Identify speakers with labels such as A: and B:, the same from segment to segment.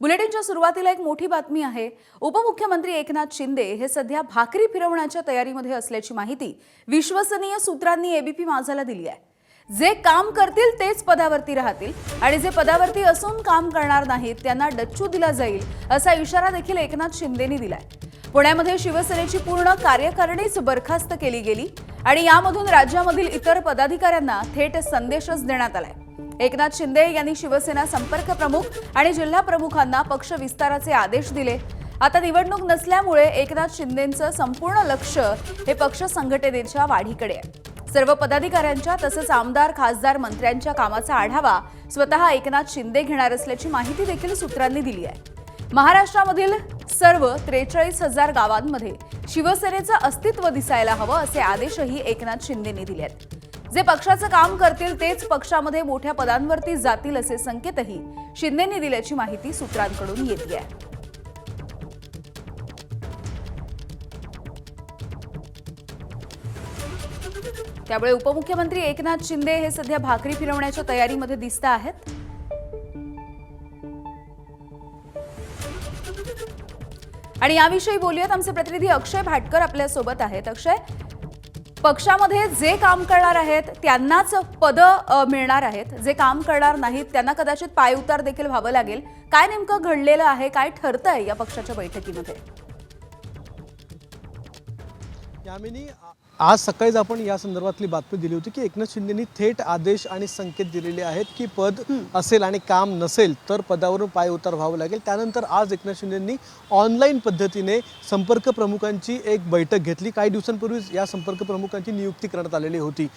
A: बुलेटिनच्या सुरुवातीला एक मोठी बातमी आहे। उपमुख्यमंत्री एकनाथ शिंदे हे सध्या भाकरी फिरवण्याच्या तयारीमध्ये असल्याची माहिती विश्वसनीय सूत्रांनी एबीपी माझाला दिली आहे। जे काम करतील तेच पदावरती राहतील आणि जे पदावरती असून काम करणार नाहीत त्यांना डच्चू दिला जाईल असा इशारा देखील एकनाथ शिंदेंनी दिलाय। पुण्यामध्ये शिवसेनेची पूर्ण कार्यकारिणीच बरखास्त केली गेली आणि यामधून राज्यामधील इतर पदाधिकाऱ्यांना थेट संदेशच देण्यात आलाय। एकनाथ शिंदे यांनी शिवसेना संपर्क प्रमुख आणि जिल्हा प्रमुखांना पक्ष विस्ताराचे आदेश दिले। आता निवडणूक नसल्यामुळे एकनाथ शिंदेंचं संपूर्ण लक्ष हे पक्ष संघटनेच्या वाढीकडे आहे। सर्व पदाधिकाऱ्यांच्या तसंच आमदार खासदार मंत्र्यांच्या कामाचा आढावा स्वतः एकनाथ शिंदे घेणार असल्याची माहिती देखील सूत्रांनी दिली आहे। महाराष्ट्रामधील सर्व 43,000 गावांमध्ये शिवसेनेचं अस्तित्व दिसायला हवं असे आदेशही एकनाथ शिंदेंनी दिले आहेत। जे पक्षाचं काम करतील तेच पक्षामध्ये मोठ्या पदांवरती जातील असे संकेतही शिंदेंनी दिल्याची माहिती सूत्रांकडून येते आहे। त्यामुळे उपमुख्यमंत्री एकनाथ शिंदे हे सध्या भाकरी फिरवण्याच्या तयारीमध्ये दिसत आहेत। आणि याविषयी बोलूयात, आमचे प्रतिनिधी अक्षय भाटकर आपल्या सोबत आहेत। अक्षय, पक्षामध्ये जे काम करणार आहेत त्यांनाच पद मिळणार आहेत, जे काम करणार नाहीत त्यांना कदाचित पायउतार देखील व्हावं लागेल। काय नेमकं घडलेलं आहे, काय ठरतंय या पक्षाच्या बैठकीमध्ये?
B: यामिनी, आज सकाळीच आपण या संदर्भातली बातमी दिली होती की एकनाथ शिंदेंनी थेट आदेश आणि संकेत दिलेले आहेत की पद असेल आणि काम नसेल तर पदावरून पाय उतार व्हावं लागेल। त्यानंतर आज एकनाथ शिंदेंनी ऑनलाईन पद्धतीने संपर्क प्रमुखांची एक बैठक घेतली। काही दिवसांपूर्वीच या संपर्क प्रमुखांची नियुक्ती करण्यात आलेली होती।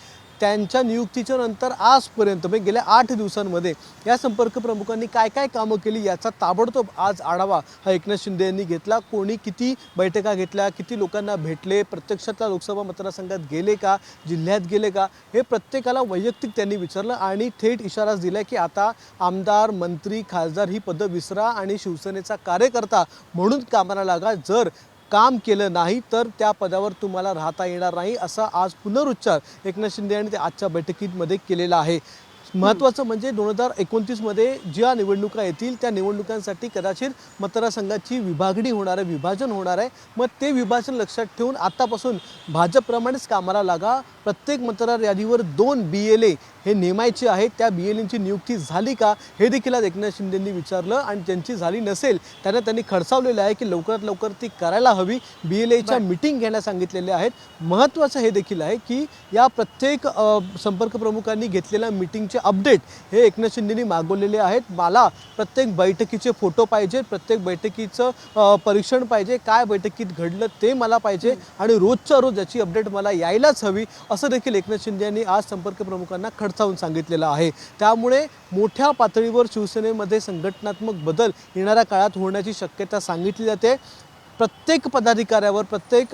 B: त्यांच्या नियुक्तीच्या नंतर आजपर्यंत म्हणजे गेल्या 8 दिवसांमध्ये या संपर्क प्रमुखांनी काय काय कामं केली याचा ताबडतोब आज आढावा हा एकनाथ शिंदे यांनी घेतला। कोणी किती बैठका घेतल्या, किती लोकांना भेटले, प्रत्यक्षातल्या लोकसभा मतदारसंघात गेले का, जिल्ह्यात गेले का, हे प्रत्येकाला वैयक्तिक त्यांनी विचारलं आणि थेट इशाराच दिला की आता आमदार मंत्री खासदार ही पदं विसरा आणि शिवसेनेचा कार्यकर्ता म्हणून कामाला लागा। जर काम केलं नाही तर त्या पदावर तुम्हाला राहता येणार नाही असा आज पुनरुच्चार एकनाथ शिंदे यांनी आजच्या बैठकीमध्ये केलेला आहे। महत्त्वाचं म्हणजे 2029 मध्ये ज्या निवडणुका येतील त्या निवडणुकांसाठी कदाचित मतदारसंघाची विभागणी होणार आहे, विभाजन होणार आहे। मग ते विभाजन लक्षात ठेवून आतापासून भाजपप्रमाणेच कामाला लागा। प्रत्येक मतदार यादीवर 2 BLA हे नेमायचे आहेत। त्या BLAंची नियुक्ती झाली का हे देखील आज एकनाथ शिंदेंनी विचारलं आणि त्यांची झाली नसेल त्यांनी खडसावलेलं आहे की लवकरात लवकर ती करायला हवी। BLAच्या मीटिंग घेण्यास सांगितलेले आहेत। महत्त्वाचं हे देखील आहे की या प्रत्येक संपर्क प्रमुखांनी घेतलेल्या मीटिंगचे अपडेट हे एकनाथ शिंदेंनी मागवलेले आहेत। मला प्रत्येक बैठकीचे फोटो पाहिजे, प्रत्येक बैठकीचं परीक्षण पाहिजे, काय बैठकीत घडलं ते मला पाहिजे आणि रोजच्या रोज याची अपडेट मला यायलाच हवी असं देखील एकनाथ शिंदे यांनी आज संपर्क प्रमुखांना खडसावून सांगितलेलं आहे। त्यामुळे मोठ्या पातळीवर शिवसेनेमध्ये संघटनात्मक बदल येणाऱ्या काळात होण्याची शक्यता सांगितली जाते। प्रत्येक पदाधिकाऱ्यावर प्रत्येक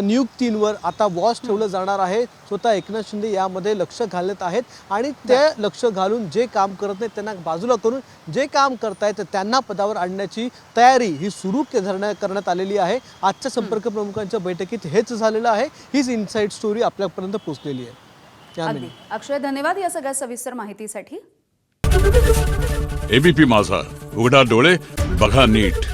B: नियुक्तींवर आता वॉच ठेवलं जाणार आहे। स्वतः एकनाथ शिंदे यामध्ये लक्ष घालत आहेत आणि ते लक्ष घालून जे काम करत नाहीत त्यांना बाजूला करून जे काम करतायत त्यांना पदावर आणण्याची तयारी ही सुरू करण्यात आलेली आहे। आजच्या संपर्क प्रमुखांच्या बैठकीत हेच झालेलं आहे। हीच इनसाइड स्टोरी आपल्यापर्यंत पोहोचलेली आहे।
A: अक्षय, धन्यवाद या सगळ्या सविस्तर माहितीसाठी।
C: एबीपी माझा, उघडा डोळे बघा नीट।